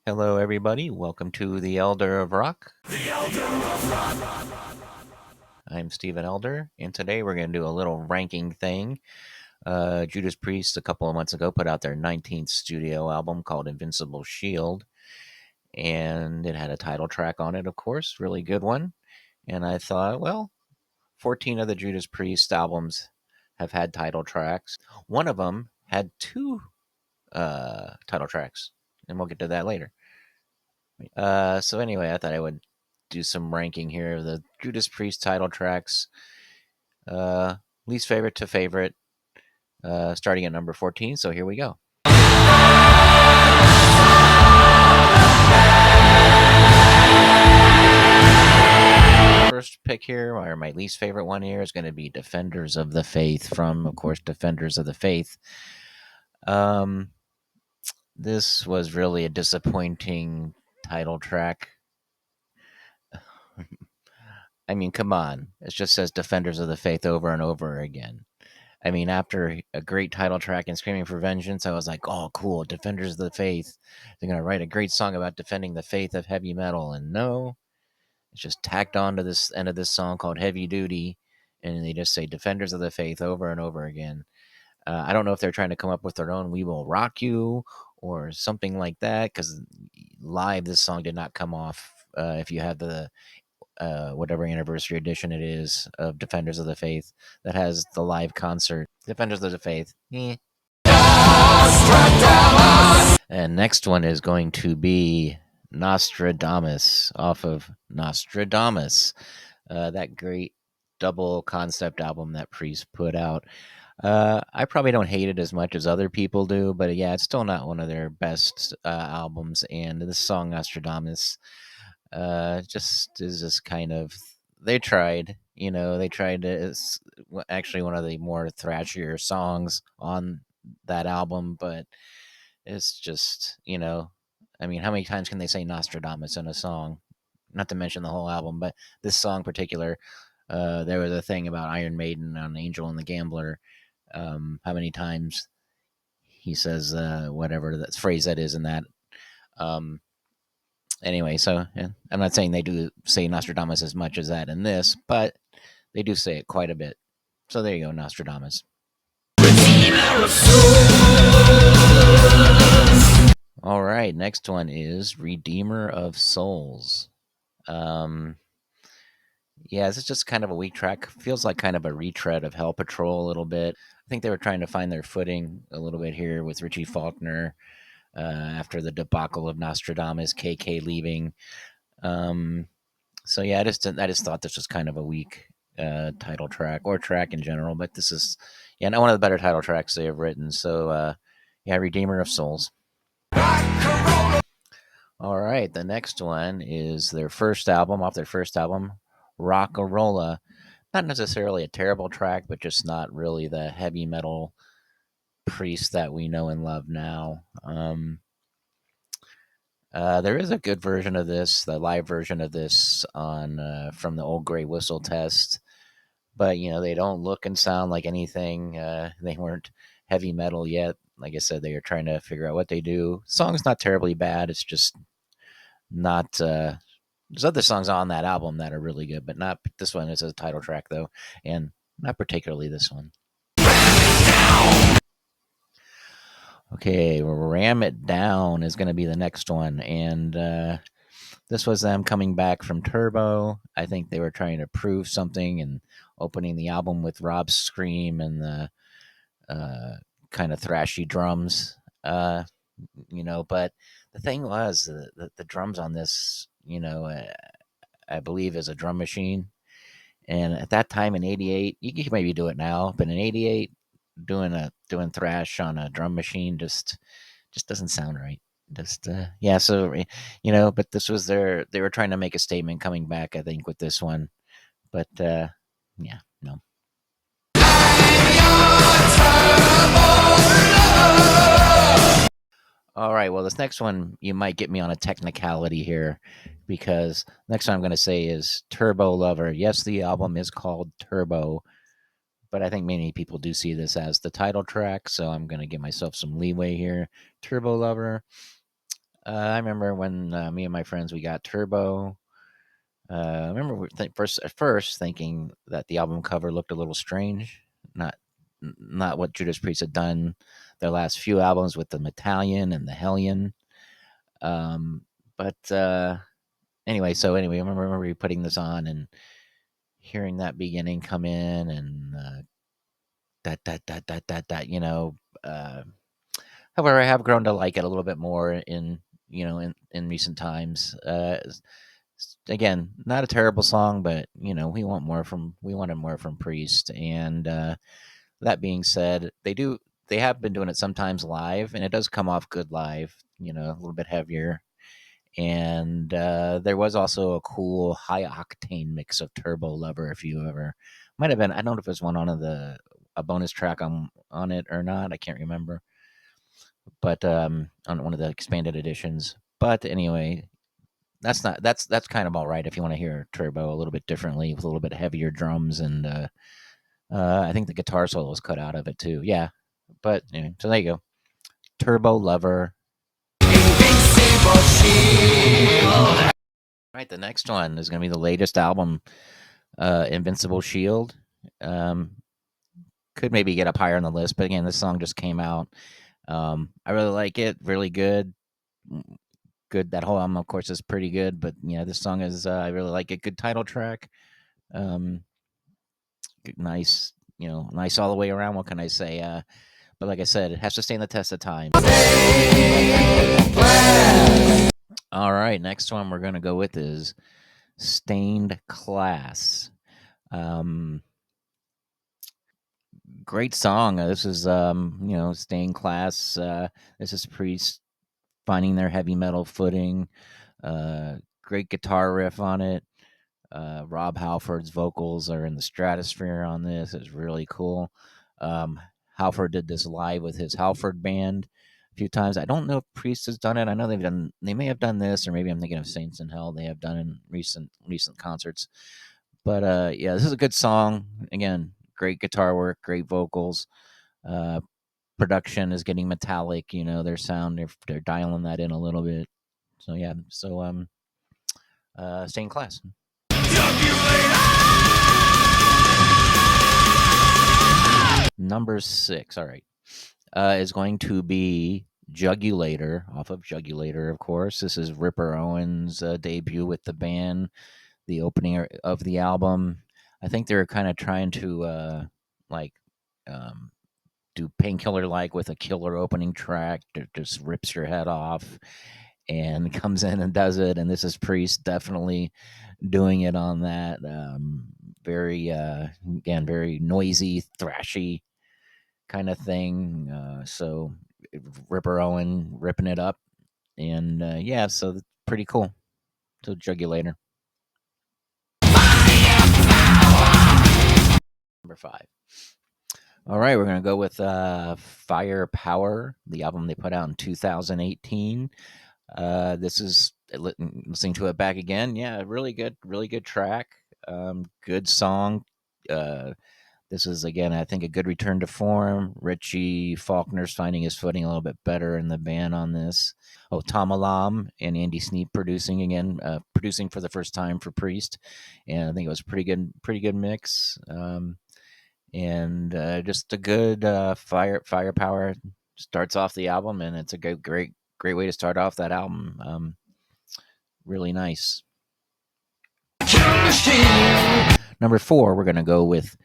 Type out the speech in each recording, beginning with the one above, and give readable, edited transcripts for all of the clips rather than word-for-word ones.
Hello, everybody. Welcome to the Elder of Rock. I'm Stephen Elder, and today we're going to do a little ranking thing. Judas Priest, a couple of months ago, put out their 19th studio album called Invincible Shield, and it had a title track on it, of course, really good one. And I thought, well, 14 of the Judas Priest albums have had title tracks. One of them had two title tracks, and we'll get to that later. So anyway, I thought I would do some ranking here of the Judas Priest title tracks, uh, least favorite to favorite, starting at number 14. So here we go. First pick here, or my least favorite one here, is going to be Defenders of the Faith from, of course, Defenders of the Faith. This was really a disappointing title track. I mean, come on. It just says Defenders of the Faith over and over again. I mean, after a great title track and Screaming for Vengeance, I was like, oh, cool, Defenders of the Faith. They're going to write a great song about defending the faith of heavy metal. And no, it's just tacked on to this end of this song called Heavy Duty. And they just say Defenders of the Faith over and over again. I don't know if they're trying to come up with their own We Will Rock You or something like that, because live, this song did not come off. If you have the whatever anniversary edition it is of Defenders of the Faith that has the live concert. Defenders of the Faith. And next one is going to be Nostradamus off of Nostradamus, that great double concept album that Priest put out. I probably don't hate it as much as other people do, but yeah, it's still not one of their best albums. And this song Nostradamus just is just kind of, they tried, they tried to, it's actually one of the more thrashier songs on that album, but it's just, I mean, how many times can they say Nostradamus in a song? Not to mention the whole album, but this song in particular, there was a thing about Iron Maiden on Angel and the Gambler. How many times he says whatever that phrase that is in that. Um, anyway, so yeah, I'm not saying they do say Nostradamus as much as that in this, but they do say it quite a bit. So there you go, Nostradamus. All right, next one is Redeemer of Souls. Um, yeah, this is just kind of a weak track. Feels like kind of a retread of Hell Patrol a little bit. I think they were trying to find their footing a little bit here with Richie Faulkner after the debacle of Nostradamus, KK leaving. So yeah, I just thought this was kind of a weak title track or track in general, but this is not one of the better title tracks they have written. So yeah, Redeemer of Souls. All right, the next one is their first album, Rocka Rolla. Not necessarily a terrible track, but just not really the heavy metal Priest that we know and love now. There is a good version of this, the live version of this on from the Old Grey Whistle test, but they don't look and sound like anything. They weren't heavy metal yet. Like I said, they are trying to figure out what they do. Song's not terribly bad. It's just not. There's other songs on that album that are really good, but not this one. It's a title track though, and not particularly this one. Okay, Ram It Down is going to be the next one, and this was them coming back from Turbo. I think they were trying to prove something and opening the album with Rob's scream and the kind of thrashy drums. But the thing was the drums on this, I believe is a drum machine. And at that time in '88, you could maybe do it now, but in '88, doing thrash on a drum machine just doesn't sound right. Just yeah, so but this was they were trying to make a statement coming back, I think, with this one, but yeah, no. All right, well, this next one you might get me on a technicality here, because next one I'm going to say is Turbo Lover. Yes, the album is called Turbo, but I think many people do see this as the title track, so I'm going to give myself some leeway here. Turbo Lover. I remember when me and my friends we got Turbo. I remember at first thinking that the album cover looked a little strange, not not what Judas Priest had done their last few albums with the Metallion and the Hellion. Um, but anyway, I remember putting this on and hearing that beginning come in and that. Uh, However, I have grown to like it a little bit more in recent times. Again, not a terrible song, but we wanted more from Priest. And that being said, they have been doing it sometimes live, and it does come off good live. A little bit heavier. And there was also a cool high octane mix of Turbo Lover. If you ever might have been, I don't know if it was one on a bonus track on it or not. I can't remember, but on one of the expanded editions. But anyway, that's kind of all right if you want to hear Turbo a little bit differently with a little bit heavier drums and I think the guitar solo is cut out of it too. Yeah, but anyway, so there you go. Turbo Lover. Invincible Shield. Right, the next one is going to be the latest album, Invincible Shield. Um, could maybe get up higher on the list, but again, this song just came out. I really like it. Really good. Good. That whole album, of course, is pretty good. But this song is. I really like it. Good title track. Um, nice. Nice all the way around. What can I say? But like I said, it has to stand the test of time. All right, next one we're gonna go with is Stained Class. Um, Great song. This is Stained Class. This is Priest finding their heavy metal footing. Great guitar riff on it. Rob Halford's vocals are in the stratosphere on this. It's really cool. Halford did this live with his Halford band a few times. I don't know if Priest has done it. I know they may have done this, or maybe I'm thinking of Saints in Hell. They have done in recent concerts. But yeah, this is a good song. Again, great guitar work, great vocals. Uh, Production is getting metallic. Their sound. They're dialing that in a little bit. So yeah. So Stained Class. Number 6, all right, is going to be Jugulator, off of Jugulator, of course. This is Ripper Owens' debut with the band, the opening of the album. I think they're kind of trying to like um, do Painkiller like with a killer opening track that just rips your head off and comes in and does it. And this is Priest definitely doing it on that. Very, again, very noisy, thrashy kind of thing. So Ripper Owen ripping it up, and yeah, so pretty cool. So Jugulator. Number 5. All right, we're gonna go with Firepower, the album they put out in 2018. This is listening to it back again. Yeah, really good track. Good song. Uh, This is again, I think, a good return to form. Richie Faulkner's finding his footing a little bit better in the band on this. Oh, Tom Alam and Andy Sneap producing again, producing for the first time for Priest, and I think it was pretty good mix. And just a good firepower starts off the album, and it's a great way to start off that album. Really nice. Number 4, we're gonna go with.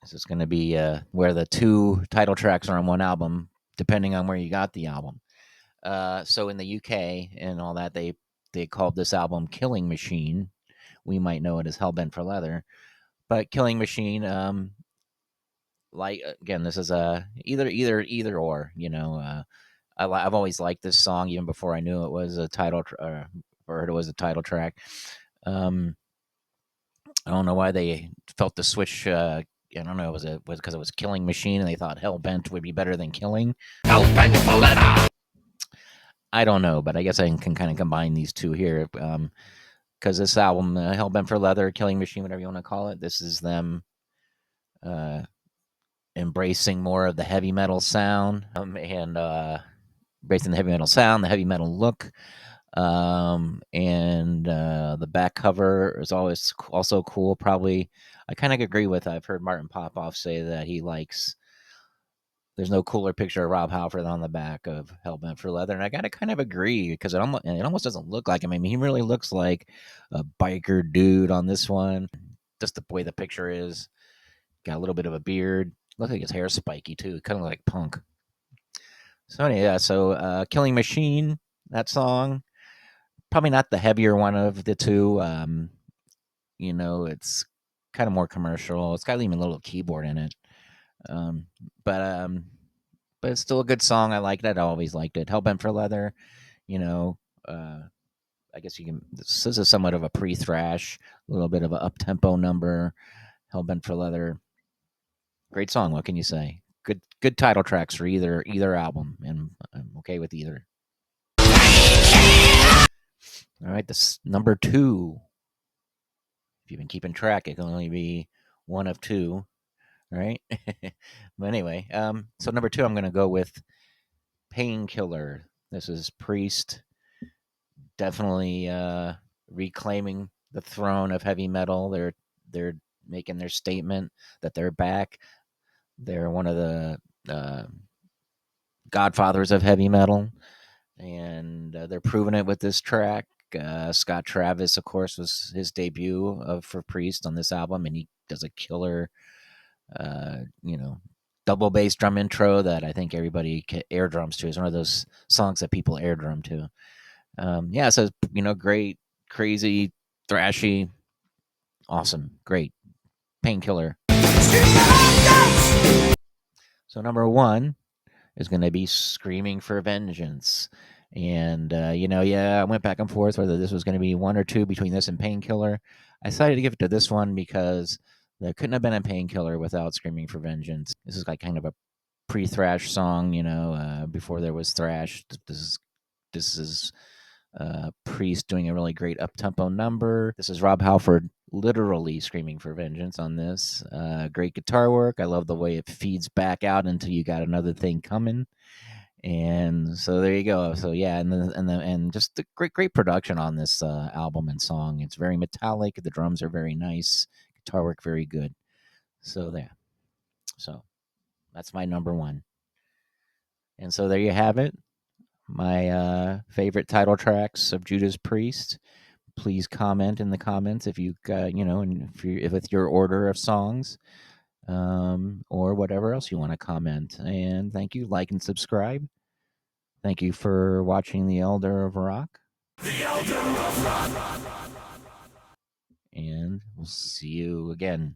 This is going to be where the 2 title tracks are on one album, depending on where you got the album. So in the UK and all that, they called this album Killing Machine. We might know it as Hellbent for Leather, but Killing Machine. Like again, this is a either or. I've always liked this song even before I knew it was a title or heard it was a title track. I don't know why they felt the switch. I don't know. Was it because it was Killing Machine and they thought Hellbent would be better than Killing? Hellbent Forever. I don't know, but I guess I can kind of combine these two here. Because this album, Hellbent for Leather, Killing Machine, whatever you want to call it, this is them uh, embracing more of the heavy metal sound. And based on the heavy metal sound, the heavy metal look. And the back cover is always also cool. Probably, I kind of agree with. I've heard Martin Popoff say that he likes. There's no cooler picture of Rob Halford on the back of Hellbent for Leather, and I gotta kind of agree because it almost doesn't look like him. I mean, he really looks like a biker dude on this one. Just the way the picture is, got a little bit of a beard. Looks like his hair's spiky too, kind of like Punk. So anyway, yeah. So Killing Machine, that song, probably not the heavier one of the two. It's kind of more commercial. It's got even a little keyboard in it. Um, but um, but it's still a good song. I liked it. I always liked it. Hellbent for Leather, you know, uh, I guess you can. This is somewhat of a pre-thrash, a little bit of an up-tempo number. Hellbent for Leather, great song. What can you say? Good title tracks for either album, and I'm okay with either. All right, this number two. If you've been keeping track, it can only be one of two, right? But anyway, so number two, I'm going to go with Painkiller. This is Priest, definitely reclaiming the throne of heavy metal. They're making their statement that they're back. They're one of the godfathers of heavy metal, and they're proving it with this track. Scott Travis, of course, was his debut for Priest on this album, and he does a killer, uh, you know, double bass drum intro that I think everybody air drums to. It's one of those songs that people air drum to. Yeah, so great, crazy, thrashy, awesome, great, Painkiller. So number one is going to be Screaming for Vengeance. And, yeah, I went back and forth whether this was going to be one or two between this and Painkiller. I decided to give it to this one because there couldn't have been a Painkiller without Screaming for Vengeance. This is like kind of a pre-thrash song, before there was thrash. This is Priest doing a really great up-tempo number. This is Rob Halford literally screaming for vengeance on this. Great guitar work. I love the way it feeds back out until you got another thing coming. And so there you go. So yeah, and just the great production on this album and song. It's very metallic. The drums are very nice. Guitar work very good. So there. So that's my number one. And so there you have it. My favorite title tracks of Judas Priest. Please comment in the comments if you got, and if with your order of songs, or whatever else you want to comment. And thank you, like and subscribe. Thank you for watching The Elder of Rock. The Elder of Rock. And we'll see you again.